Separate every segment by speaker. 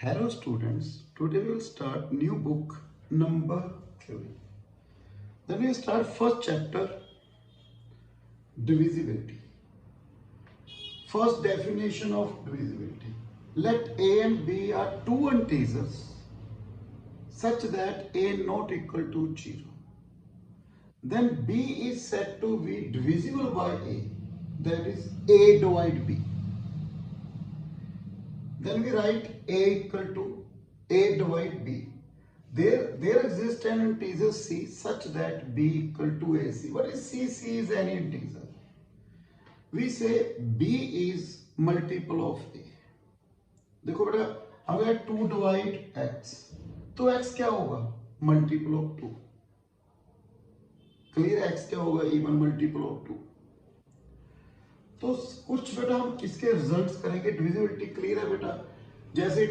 Speaker 1: Hello students, today we will start new book number 3. Then we start first chapter, divisibility. First definition of divisibility. Let A and B are two integers such that A not equal to 0. Then B is said to be divisible by A, that is A divide B. Then we write A equal to A divide B. There exists an integer C such that B equal to AC. What is C? C is any integer. We say B is multiple of A. देखो बेटा अगर 2 divide x तो x क्या होगा? Multiple of 2. Clear? x क्या होगा? Even multiple of 2. तो कुछ बेटा हम इसके रिजल्ट्स करेंगे. डिविजिबिलिटी क्लियर है बेटा? जैसे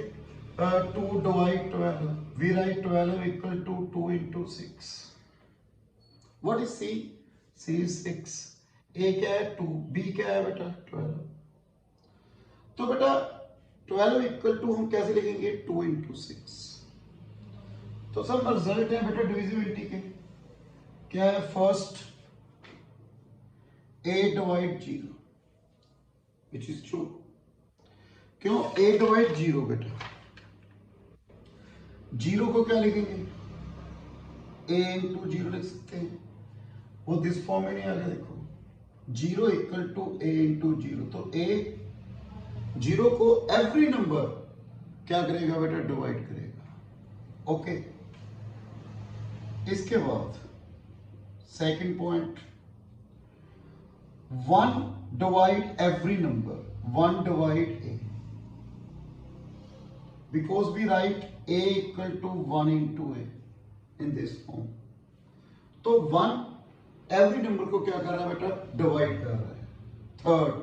Speaker 1: 2 divide 12, we write 12 equal to 2 into 6. What is C? C is 6. A क्या है? 2. B क्या है बेटा? 12. तो बेटा 12 equal to हम कैसे लिखेंगे? 2 into 6. तो सब रिजल्ट है बेटा डिविजिबिलिटी के. क्या है? First A divide 0, which is true. क्यों? A divide 0 बेटा. 0 को क्या लिखेंगे? A into 0 लिख सकते हैं. वो दिस फॉर्म में नहीं आ गया. देखो 0 इक्वल टू A into 0. तो A 0 को एवरी नंबर क्या करेगा बेटा? डिवाइड करेगा. ओके. इसके बाद second point, 1 divide every number. 1 divide A, because we write A equal to 1 into A in this form. तो 1 एवरी नंबर को क्या कर रहा है बेटा? डिवाइड कर रहा है. Third,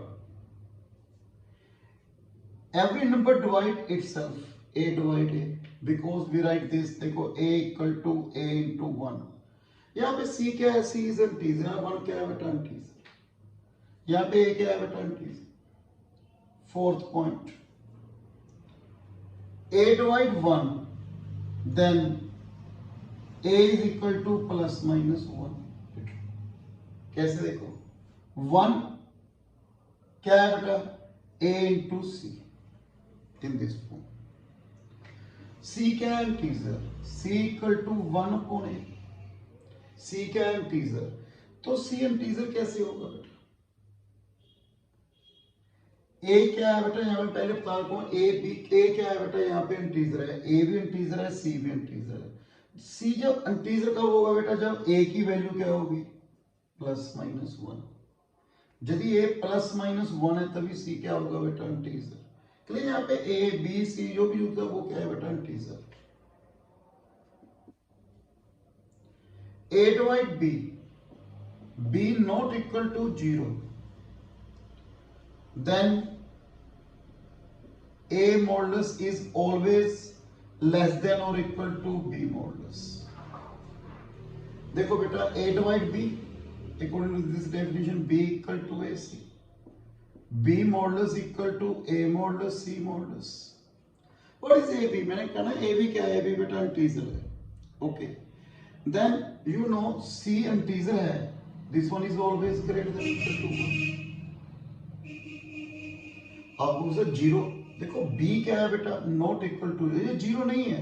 Speaker 1: every number divide itself. A divide A, because we write this. देखो A equal to A into 1. यहाँ पे C क्या है? C is integer. 1 क्या है बेटा? इंटीजर. यहाँ पे A क्या है बेटा? Integer. Fourth point, A divide 1, then A is equal to plus minus 1. कैसे? देखो 1 क्या है बेटा? A into C in this form. C क्या है? Integer. C equal to 1 upon A. C क्या है? इंटीजर. तो C इंटीजर कैसे होगा बेटा? A क्या है बेटा? यहाँ पे पहले बता रहा हूं. A क्या है बेटा? यहाँ पे इंटीजर है. A भी इंटीजर है, C भी इंटीजर है. C जब इंटीजर कब होगा बेटा? जब A की वैल्यू क्या होगी? Plus minus 1. यदि A प्लस माइनस 1 है तभी C क्या होगा बेटा? इंटीजर. क्लियर? यहाँ पे A B C जो भी होगा वो क्या है बेटा? Integer. A divide B, B not equal to 0, then A modulus is always less than or equal to B modulus. देखो बेटा A divide B, according to this definition B equal to AC. B modulus equal to A modulus C modulus. What is AB? मैंने कहा ना AB क्या है? AB बेटा integer है. Okay. Then you know C integer है. This one is always greater than or equal to 1. आपको sir 0. देखो B क्या है बेटा? Not equal to. ये 0 नहीं है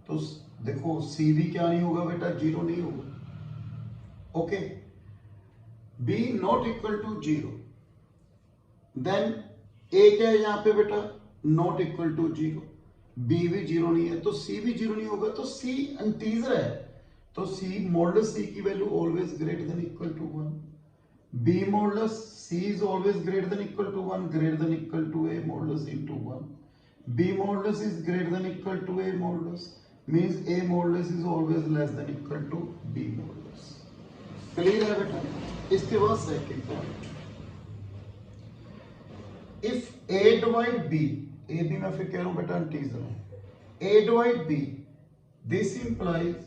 Speaker 1: तो देखो C भी क्या नहीं होगा बेटा? 0 नहीं होगा. Okay. B not equal to 0, then A क्या है यहाँ पे बेटा? Not equal to 0. B भी 0 नहीं है तो C भी 0 नहीं होगा. तो C इंटीजर है तो C मॉडुलस C की value always greater than equal to 1. B modulus C is always greater than equal to 1, greater than equal to A modulus into 1. B modulus is greater than equal to A modulus, means A modulus is always less than equal to B modulus. Clear है बेटा? इसके बाद second point. If A divide B, A B मैं फिर कह रहा हूँ बेटा इंटीजर है. A divide B, this implies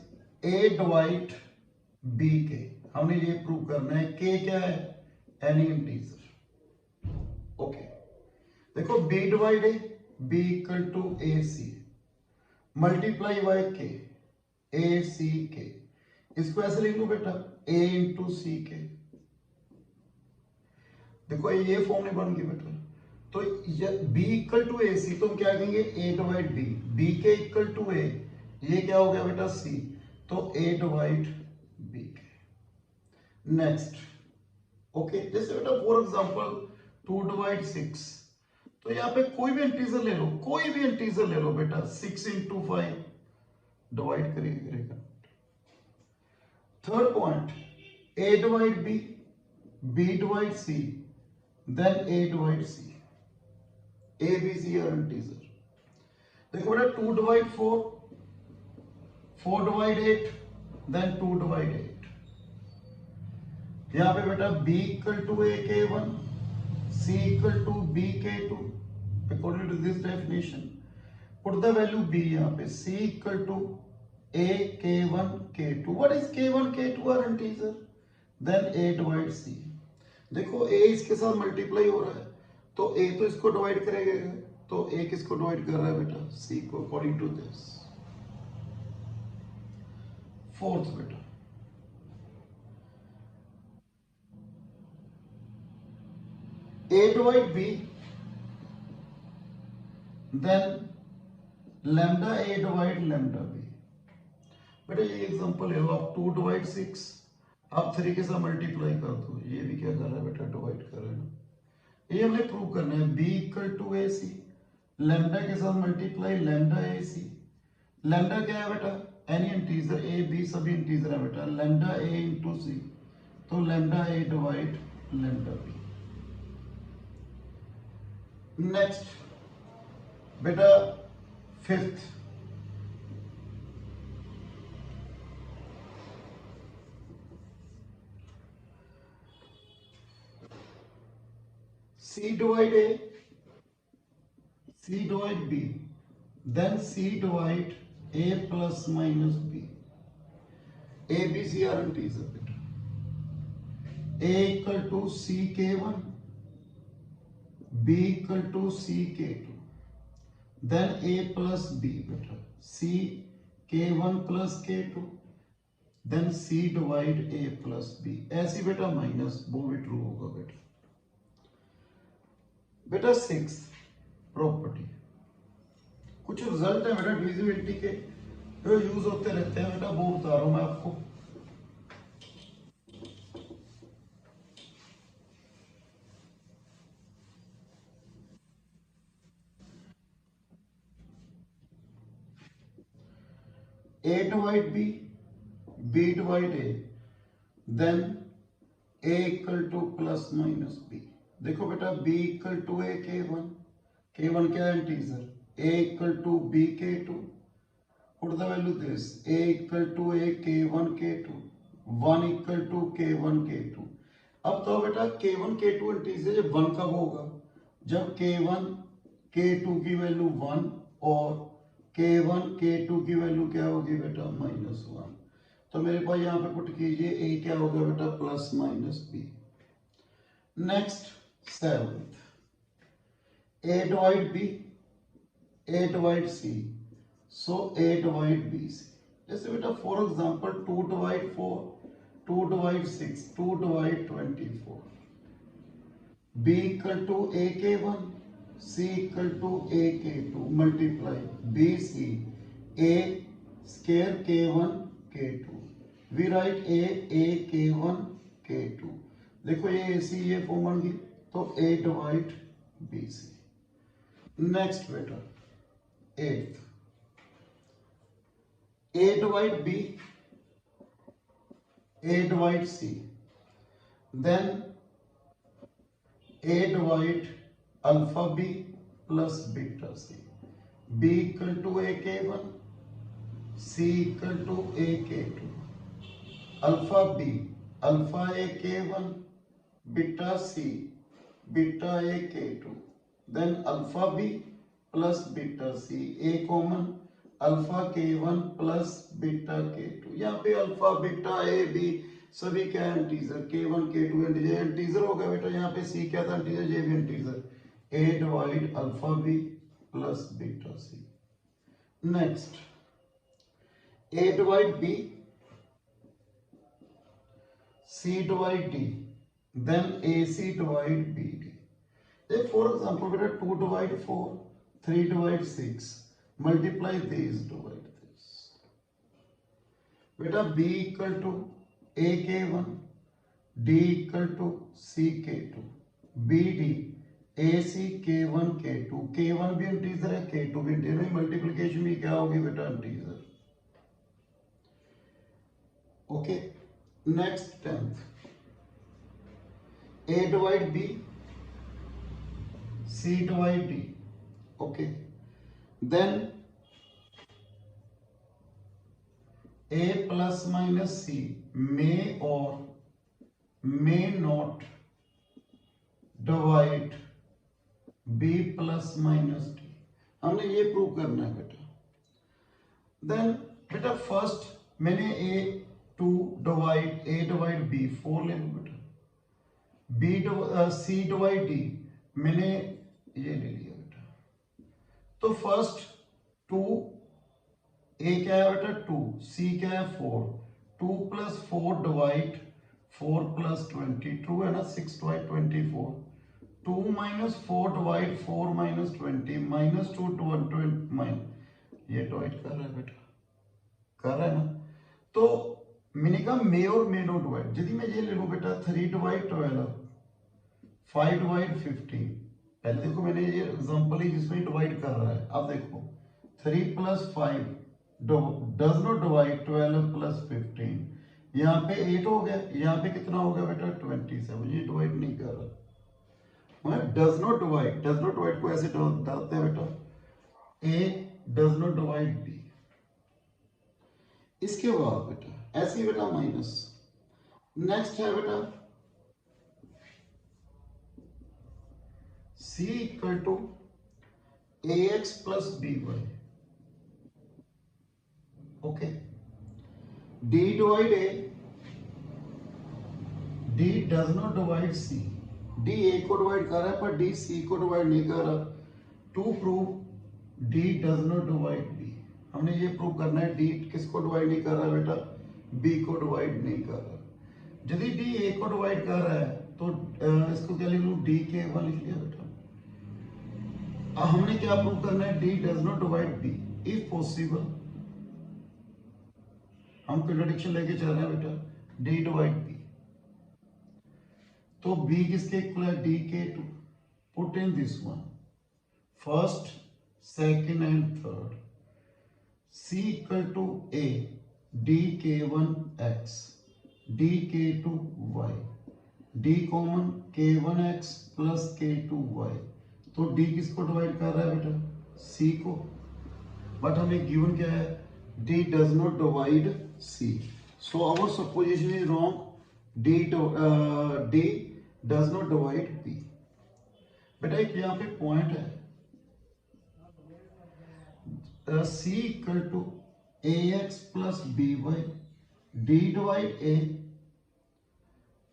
Speaker 1: A divide B के. हमने ये प्रूव करना है. K क्या है? Any integer. ओके. देखो B divide A, B equal to AC. Multiply by K, A सी के, इसको ऐसे लिख लो बेटा a इंटू सी के। देखो ये फॉर्म नहीं बन गई बेटा, तो ये b इक्वल टू ए सी, तो हम क्या कहेंगे a डिवाइड b, b के इक्वल टू a, ये क्या हो गया बेटा c, तो a डिवाइड b के। नेक्स्ट ओके, जैसे बेटा फॉर एग्जांपल 2 डिवाइड 6, तो यहाँ पे कोई भी इंटीजर ले लो, कोई भी इंटीजर ले लो बेटा, 6 इंटू 5 डिवाइड करेगा। Third point, a divide b, b divide c, then a divide c, a b c are integer. देखो बेटा 2 डिवाइड 4, 4 डिवाइड 8, देन 2 डिवाइड 8। यहां पे बेटा b equal to a k1, c equal to b k2 according to this definition. Put the value b यहां पे, c equal to a k1 k2, what is k1 k2 are integer, then a divide c। देखो a इसके साथ multiply हो रहा है, तो a तो इसको डिवाइड करेगा, तो a किसको डिवाइड कर रहा है बेटा, c को, अकॉर्डिंग टू दिस। फोर्थ बेटा, a divide b, then lambda a divide lambda b। बेटा ये एग्जांपल है, आप 2 डिवाइड 6, आप 3 के साथ मल्टीप्लाई कर दो, ये भी क्या कर रहा है बेटा, डिवाइड कर रहा है ना। ये हमने प्रूव करना है, b equal to A C, lambda के साथ multiply lambda A C. Lambda क्या है बेटा, एनी इंटीजर, ए बी सभी इंटीजर है बेटा, लैम्डा ए इंटू सी, तो lambda A divide lambda B. Next बेटा fifth, C divide A, C divide B, then C divide A plus minus B. A, B, C are integers. A equal to C K1, B equal to C K2, then A plus B बेटा, C K1 plus K2, then C divide A plus B। ऐसी बेटा minus, वो भी true होगा बेटा। बेटा 6 property, कुछ result है बेटा डिविजिबिलिटी के जो यूज होते रहते हैं बेटा, वो बता रहा हूं मैं आपको। a divide b, b divide a, then a equal to plus minus b। देखो बेटा b equal to a k1, k1 क्या है integer, a equal to b k2, put the value this, a equal to a k1 k2, 1 equal to k1 k2। अब तो बेटा k1 k2 integer जब 1 कब होगा, जब k1 k2 की वैल्यू 1 और k1 k2 की वैल्यू क्या होगी बेटा, -1। तो मेरे पास यहाँ पे पुट कीजिए, a क्या होगा बेटा, plus minus b। Next 7th, a divide b, a divide c, so a divide b c। जैसे बेटा for example 2 divide 4, 2 divide 6, 2 divide 24, b equal to a k1, c equal to a k2, multiply b c, a square k1 k2, we write a k1 k2। देखो ये AC ये form बन गई, तो A divide BC। Next बेटा 8th, A divide B, A divide C, then A divide alpha B plus beta C, B equal to A K1, C equal to A K2, alpha B, alpha A K1, beta C, beta A K2, then alpha B plus beta C, A common, alpha K1 plus beta K2। यहाँ पे alpha beta A B सभी क्या है integer, K1 K2 integer, integer हो गया बेटा। यहाँ पे C क्या था इंटीजर, ये भी integer, A divide alpha B plus beta C। Next A divide B, C divide D, then AC divide BD. If for example बेटा 2 divide 4, 3 divide 6, multiply these, divide this. बेटा B equal to AK1, D equal to CK2, BD AC K1 K2, K1 भी integer है, K2 भी integer है, multiplication भी क्या होगी बेटा integer. Okay, next 10th. A divide B, C divide D. Okay, then A plus minus C may or may not divide B plus minus D. हमने ये प्रूव करना है बेटा. Then बेटा फर्स्ट मैंने A divide B 4 ले लो बेटा. C divide D मैंने ये ले लिया बेटा. तो फर्स्ट 2 A क्या है बेटा 2, C क्या है 4, 2 plus 4 divide 4 plus 20, ट्रू है ना, 6 divide 24, 2 minus 4 divide 4 minus 20, minus 2 20 ये डिवाइड कर रहा है बेटा, कर रहा है ना. तो मैंने कहा मे और मे नो डिवाइड. यदि मैं ये ले लूं बेटा 3 divide 12, 5 divide 15. पहले देखो मैंने ये एग्जांपल ही जिसमें डिवाइड कर रहा है. अब देखो 3 plus 5 does not divide 12 plus 15. यहाँ पे 8 हो गया, यहाँ पे कितना हो गया बेटा 27. ये डिवाइड नहीं कर रहा. डज नॉट डिवाइड को ऐसे डालते हैं बेटा, A does not divide B. इसके बाद बेटा ऐसे ही बेटा माइनस. नेक्स्ट है बेटा C equal to AX plus BY. Okay, D divide A, D does not divide C. D A को डिवाइड कर रहा है पर D C को डिवाइड नहीं कर रहा. To prove D does not divide B, हमने ये प्रूव करना है D किसको डिवाइड नहीं कर रहा बेटा, B को डिवाइड नहीं कर रहा. यदि D A को डिवाइड कर रहा है तो इसको क्या लिख लूं, D K1 लिख लिया बेटा. अब हमने क्या प्रूव करना है, D does not divide B. If possible हम कंट्राडिक्शन लेके चल रहे हैं बेटा, D डिवाइड B. तो B किसके इक्वल है, D K2. Put in this one, first second and third. C equal to A, D K1 X, D K2 Y, D common K1 X plus K2 Y. तो D किसको divide कर रहा है बेटा, C को. But हमें given क्या है, D does not divide C. So our supposition is wrong. D does not divide B. बेटा एक यहाँ पे पॉइंट है, C equal to AX plus BY, D divide A,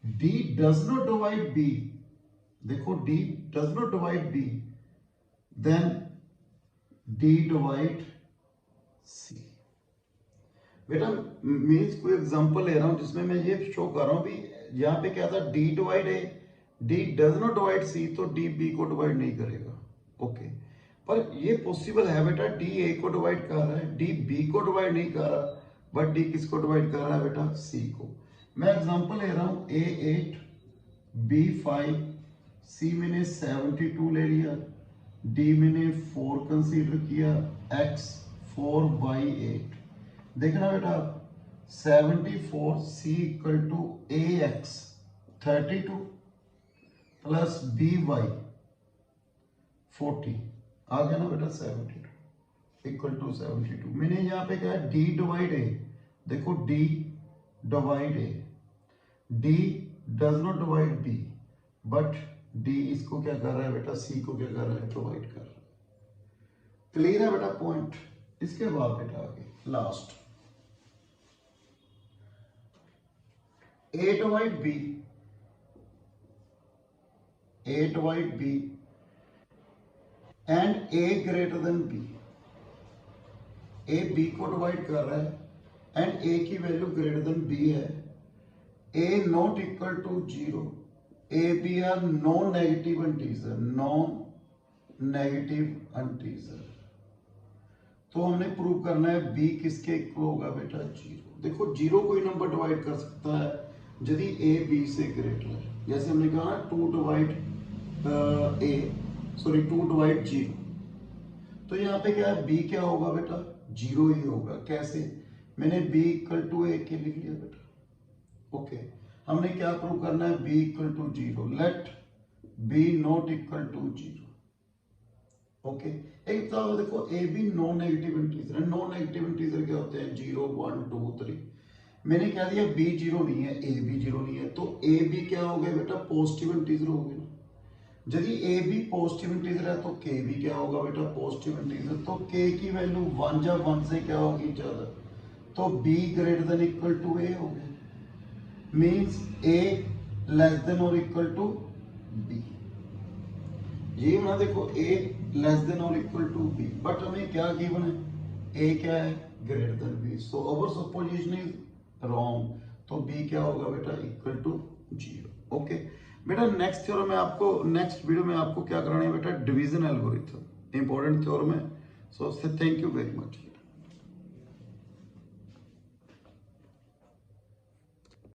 Speaker 1: D does not divide B. देखो D does not divide B, then D divide C. बेटा means कोई example ले रहा हूं जिसमें मैं ये शो कर रहा हूं भी, यहाँ पे क्या था D divide A, D does not divide C, तो D B को डिवाइड नहीं करेगा. ओके, पर ये पॉसिबल है बेटा, D A को डिवाइड कर रहा है, D B को डिवाइड नहीं कर रहा, बट D किसको डिवाइड कर रहा है बेटा, C को. मैं एग्जांपल ले रहा हूं A8 B5, C मैंने 72 ले लिया, D मैंने 4 कंसीडर किया, X 4/8. देखना बेटा 74 C equal to AX 32 plus BY 40. आ गया ना बेटा 72 इक्वल टू 72. मैंने यहाँ पे क्या है, D डिवाइड A. देखो D divide A, D does not divide B, but D इसको क्या कर रहा है बेटा, C को क्या कर रहा है, डिवाइड कर रहा है. क्लियर है बेटा पॉइंट. इसके बाद बेटा आगे last A divide B, A divide B and A greater than B. A B को डिवाइड कर रहा है एंड ए की वैल्यू ग्रेटर देन बी है, A not equal to 0, A B are non negative integer, non negative integer. तो हमने prove करना है बी किसके इक्वल होगा बेटा 0। देखो 0 कोई नंबर डिवाइड कर सकता है यदि ए बी से ग्रेटर है, जैसे हमने कहा 2 डिवाइड 0। तो यहाँ पे क्या है, बी क्या होगा बेटा 0 ही होगा। कैसे, मैंने b इक्वल टू ए के लिख लिया बेटा। ओके, हमने क्या प्रूव करना है, b equal to 0, let b not equal to 0। Okay, एक तो देखो A B non negative integer है। नॉन नेगेटिव इंटीजर क्या होते हैं, 0 1 2 3। मैंने क्या दिया, b 0 नहीं है, a भी 0 नहीं है, तो a b क्या हो गया बेटा, पॉजिटिव इंटीजर हो गया। यदि a b पॉजिटिव इंटीजर है तो k भी क्या होगा बेटा, पॉजिटिव इंटीजर। तो k की वैल्यू 1 या 1 से क्या होगी ज्यादा, तो b greater than equal to a हो गया, मींस a लेस देन और इक्वल टू b। ये बना देखो a लेस देन और इक्वल टू b, बट हमें क्या गिवन है, a क्या है, greater than b, so our supposition is wrong. तो b क्या होगा बेटा, इक्वल टू 0। ओके बेटा, नेक्स्ट थ्योरम में आपको, नेक्स्ट वीडियो में आपको क्या कराना है बेटा, डिवीजन एल्गोरिथम, इंपॉर्टेंट थ्योरम है। So thank you very much.